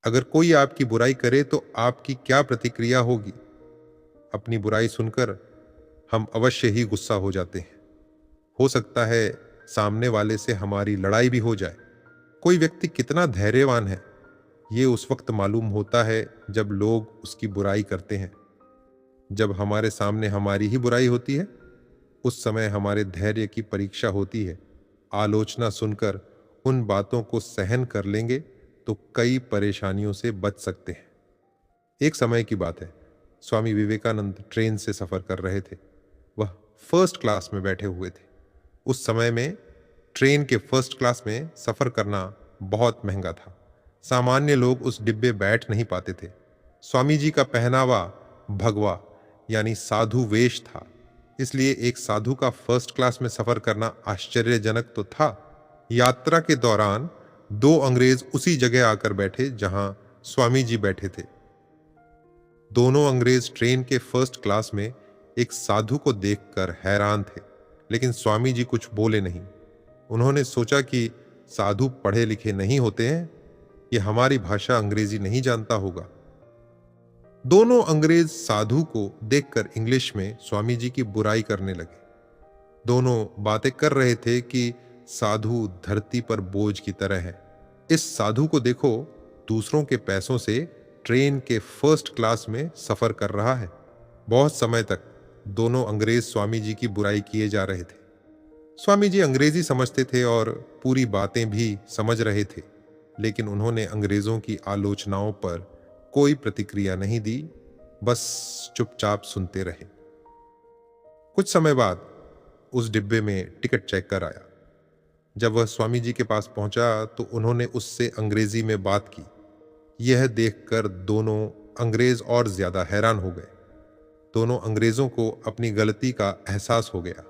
अगर कोई आपकी बुराई करे तो आपकी क्या प्रतिक्रिया होगी? अपनी बुराई सुनकर हम अवश्य ही गुस्सा हो जाते हैं। हो सकता है सामने वाले से हमारी लड़ाई भी हो जाए। कोई व्यक्ति कितना धैर्यवान है, ये उस वक्त मालूम होता है जब लोग उसकी बुराई करते हैं। जब हमारे सामने हमारी ही बुराई होती है, उस समय हमारे धैर्य की परीक्षा होती है। आलोचना सुनकर उन बातों को सहन कर लेंगे तो कई परेशानियों से बच सकते हैं। एक समय की बात है, स्वामी विवेकानंद ट्रेन से सफर कर रहे थे। वह फर्स्ट क्लास में बैठे हुए थे। उस समय में ट्रेन के फर्स्ट क्लास में सफर करना बहुत महंगा था। सामान्य लोग उस डिब्बे बैठ नहीं पाते थे। स्वामी जी का पहनावा भगवा यानी साधु वेश था, इसलिए एक साधु का फर्स्ट क्लास में सफर करना आश्चर्यजनक तो था। यात्रा के दौरान दो अंग्रेज उसी जगह आकर बैठे जहां स्वामी जी बैठे थे। दोनों अंग्रेज ट्रेन के फर्स्ट क्लास में एक साधु को देखकर हैरान थे, लेकिन स्वामी जी कुछ बोले नहीं। उन्होंने सोचा कि साधु पढ़े लिखे नहीं होते हैं, ये हमारी भाषा अंग्रेजी नहीं जानता होगा। दोनों अंग्रेज साधु को देखकर इंग्लिश में स्वामी जी की बुराई करने लगे। दोनों बातें कर रहे थे कि साधु धरती पर बोझ की तरह है। इस साधु को देखो, दूसरों के पैसों से ट्रेन के फर्स्ट क्लास में सफर कर रहा है। बहुत समय तक दोनों अंग्रेज स्वामी जी की बुराई किए जा रहे थे। स्वामी जी अंग्रेजी समझते थे और पूरी बातें भी समझ रहे थे, लेकिन उन्होंने अंग्रेजों की आलोचनाओं पर कोई प्रतिक्रिया नहीं दी, बस चुपचाप सुनते रहे। कुछ समय बाद उस डिब्बे में टिकट चेक कर आया। जब वह स्वामी जी के पास पहुंचा तो उन्होंने उससे अंग्रेजी में बात की। यह देखकर दोनों अंग्रेज और ज्यादा हैरान हो गए। दोनों अंग्रेजों को अपनी गलती का एहसास हो गया।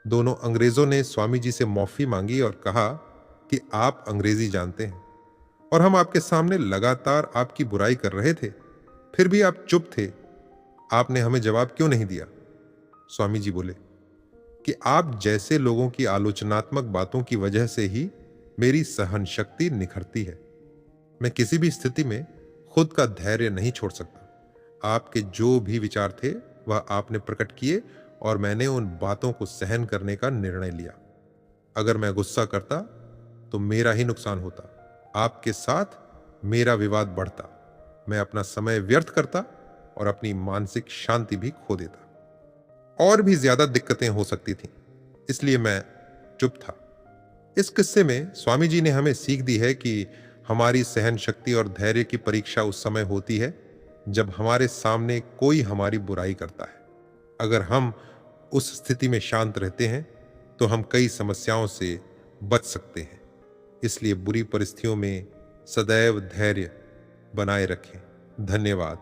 दोनों अंग्रेजों ने स्वामी जी से माफी मांगी और कहा कि आप अंग्रेजी जानते हैं और हम आपके सामने लगातार आपकी बुराई कर रहे थे, फिर भी आप चुप थे। आपने हमें जवाब क्यों नहीं दिया? स्वामी जी बोले कि आप जैसे लोगों की आलोचनात्मक बातों की वजह से ही मेरी सहन शक्ति निखरती है। मैं किसी भी स्थिति में खुद का धैर्य नहीं छोड़ सकता। आपके जो भी विचार थे वह आपने प्रकट किए और मैंने उन बातों को सहन करने का निर्णय लिया। अगर मैं गुस्सा करता तो मेरा ही नुकसान होता, आपके साथ मेरा विवाद बढ़ता, मैं अपना समय व्यर्थ करता और अपनी मानसिक शांति भी खो देता। और भी ज्यादा दिक्कतें हो सकती थीं, इसलिए मैं चुप था। इस किस्से में स्वामी जी ने हमें सीख दी है कि हमारी सहन शक्ति और धैर्य की परीक्षा उस समय होती है जब हमारे सामने कोई हमारी बुराई करता है। अगर हम उस स्थिति में शांत रहते हैं तो हम कई समस्याओं से बच सकते हैं। इसलिए बुरी परिस्थितियों में सदैव धैर्य बनाए रखें। धन्यवाद।